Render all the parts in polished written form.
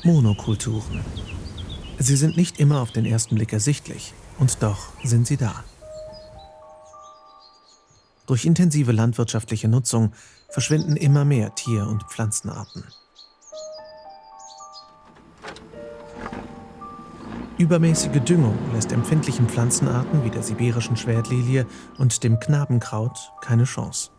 Monokulturen. Sie sind nicht immer auf den ersten Blick ersichtlich, und doch sind sie da. Durch intensive landwirtschaftliche Nutzung verschwinden immer mehr Tier- und Pflanzenarten. Übermäßige Düngung lässt empfindlichen Pflanzenarten wie der sibirischen Schwertlilie und dem Knabenkraut keine Chance.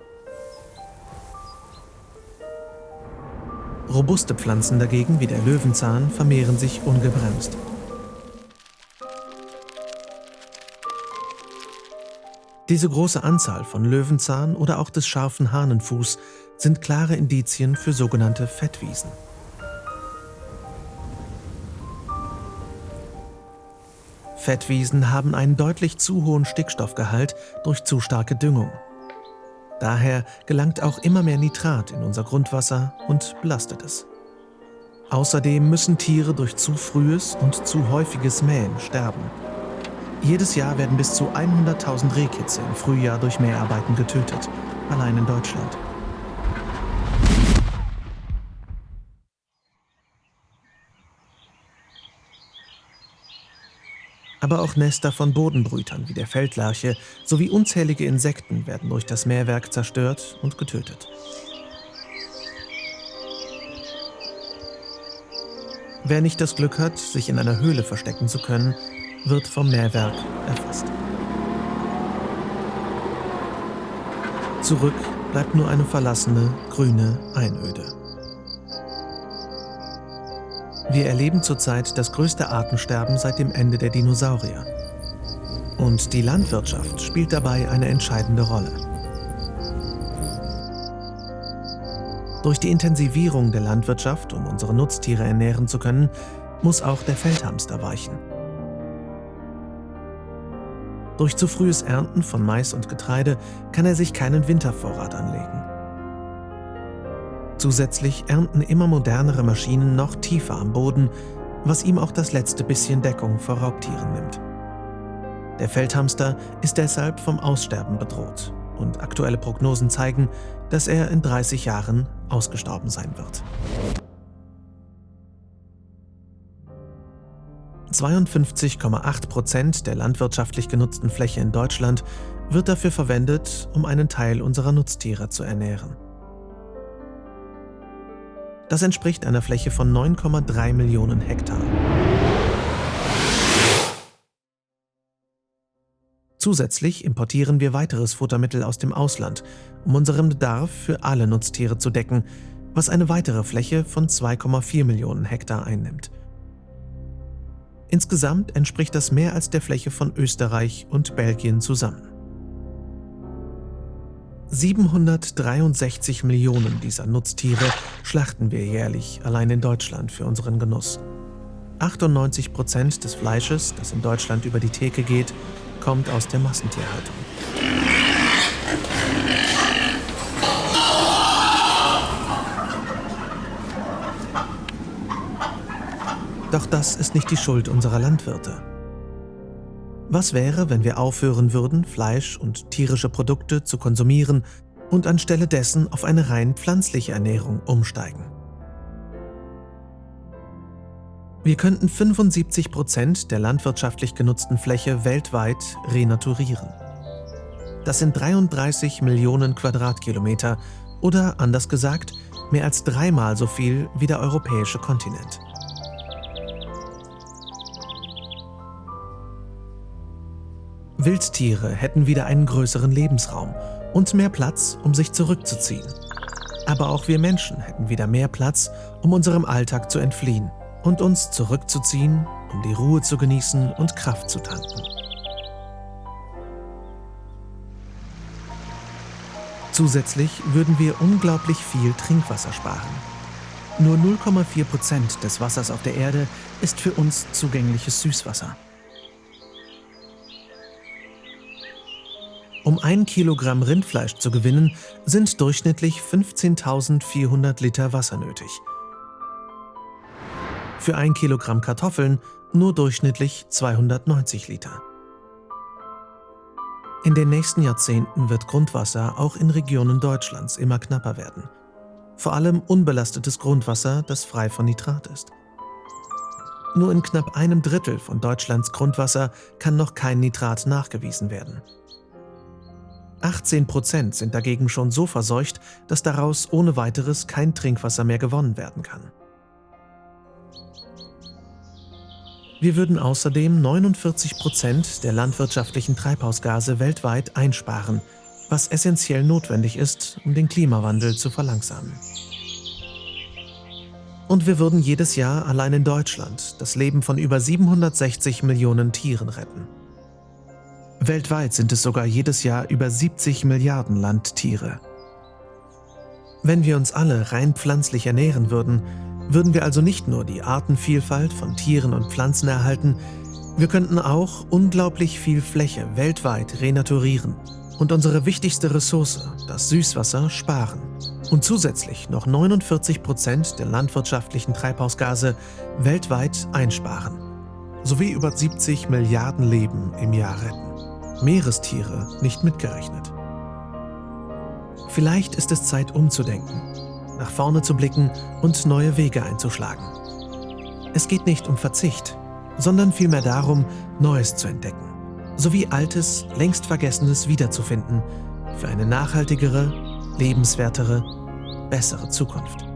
Robuste Pflanzen dagegen, wie der Löwenzahn, vermehren sich ungebremst. Diese große Anzahl von Löwenzahn oder auch des scharfen Hahnenfuß sind klare Indizien für sogenannte Fettwiesen. Fettwiesen haben einen deutlich zu hohen Stickstoffgehalt durch zu starke Düngung. Daher gelangt auch immer mehr Nitrat in unser Grundwasser und belastet es. Außerdem müssen Tiere durch zu frühes und zu häufiges Mähen sterben. Jedes Jahr werden bis zu 100.000 Rehkitze im Frühjahr durch Mäharbeiten getötet, allein in Deutschland. Aber auch Nester von Bodenbrütern wie der Feldlerche sowie unzählige Insekten werden durch das Mähwerk zerstört und getötet. Wer nicht das Glück hat, sich in einer Höhle verstecken zu können, wird vom Mähwerk erfasst. Zurück bleibt nur eine verlassene, grüne Einöde. Wir erleben zurzeit das größte Artensterben seit dem Ende der Dinosaurier. Und die Landwirtschaft spielt dabei eine entscheidende Rolle. Durch die Intensivierung der Landwirtschaft, um unsere Nutztiere ernähren zu können, muss auch der Feldhamster weichen. Durch zu frühes Ernten von Mais und Getreide kann er sich keinen Wintervorrat anlegen. Zusätzlich ernten immer modernere Maschinen noch tiefer am Boden, was ihm auch das letzte bisschen Deckung vor Raubtieren nimmt. Der Feldhamster ist deshalb vom Aussterben bedroht und aktuelle Prognosen zeigen, dass er in 30 Jahren ausgestorben sein wird. 52,8% der landwirtschaftlich genutzten Fläche in Deutschland wird dafür verwendet, um einen Teil unserer Nutztiere zu ernähren. Das entspricht einer Fläche von 9,3 Millionen Hektar. Zusätzlich importieren wir weiteres Futtermittel aus dem Ausland, um unseren Bedarf für alle Nutztiere zu decken, was eine weitere Fläche von 2,4 Millionen Hektar einnimmt. Insgesamt entspricht das mehr als der Fläche von Österreich und Belgien zusammen. 763 Millionen dieser Nutztiere schlachten wir jährlich allein in Deutschland für unseren Genuss. 98% des Fleisches, das in Deutschland über die Theke geht, kommt aus der Massentierhaltung. Doch das ist nicht die Schuld unserer Landwirte. Was wäre, wenn wir aufhören würden, Fleisch und tierische Produkte zu konsumieren und anstelle dessen auf eine rein pflanzliche Ernährung umsteigen? Wir könnten 75% der landwirtschaftlich genutzten Fläche weltweit renaturieren. Das sind 33 Millionen Quadratkilometer oder, anders gesagt, mehr als 3-mal so viel wie der europäische Kontinent. Wildtiere hätten wieder einen größeren Lebensraum und mehr Platz, um sich zurückzuziehen. Aber auch wir Menschen hätten wieder mehr Platz, um unserem Alltag zu entfliehen und uns zurückzuziehen, um die Ruhe zu genießen und Kraft zu tanken. Zusätzlich würden wir unglaublich viel Trinkwasser sparen. Nur 0,4% des Wassers auf der Erde ist für uns zugängliches Süßwasser. Um 1 Kilogramm Rindfleisch zu gewinnen, sind durchschnittlich 15.400 Liter Wasser nötig. Für 1 Kilogramm Kartoffeln nur durchschnittlich 290 Liter. In den nächsten Jahrzehnten wird Grundwasser auch in Regionen Deutschlands immer knapper werden. Vor allem unbelastetes Grundwasser, das frei von Nitrat ist. Nur in knapp einem Drittel von Deutschlands Grundwasser kann noch kein Nitrat nachgewiesen werden. 18% sind dagegen schon so verseucht, dass daraus ohne weiteres kein Trinkwasser mehr gewonnen werden kann. Wir würden außerdem 49% der landwirtschaftlichen Treibhausgase weltweit einsparen, was essentiell notwendig ist, um den Klimawandel zu verlangsamen. Und wir würden jedes Jahr allein in Deutschland das Leben von über 760 Millionen Tieren retten. Weltweit sind es sogar jedes Jahr über 70 Milliarden Landtiere. Wenn wir uns alle rein pflanzlich ernähren würden, würden wir also nicht nur die Artenvielfalt von Tieren und Pflanzen erhalten, wir könnten auch unglaublich viel Fläche weltweit renaturieren und unsere wichtigste Ressource, das Süßwasser, sparen und zusätzlich noch 49% der landwirtschaftlichen Treibhausgase weltweit einsparen, sowie über 70 Milliarden Leben im Jahr retten, Meerestiere nicht mitgerechnet. Vielleicht ist es Zeit umzudenken, nach vorne zu blicken und neue Wege einzuschlagen. Es geht nicht um Verzicht, sondern vielmehr darum, Neues zu entdecken, sowie Altes, längst Vergessenes wiederzufinden für eine nachhaltigere, lebenswertere, bessere Zukunft.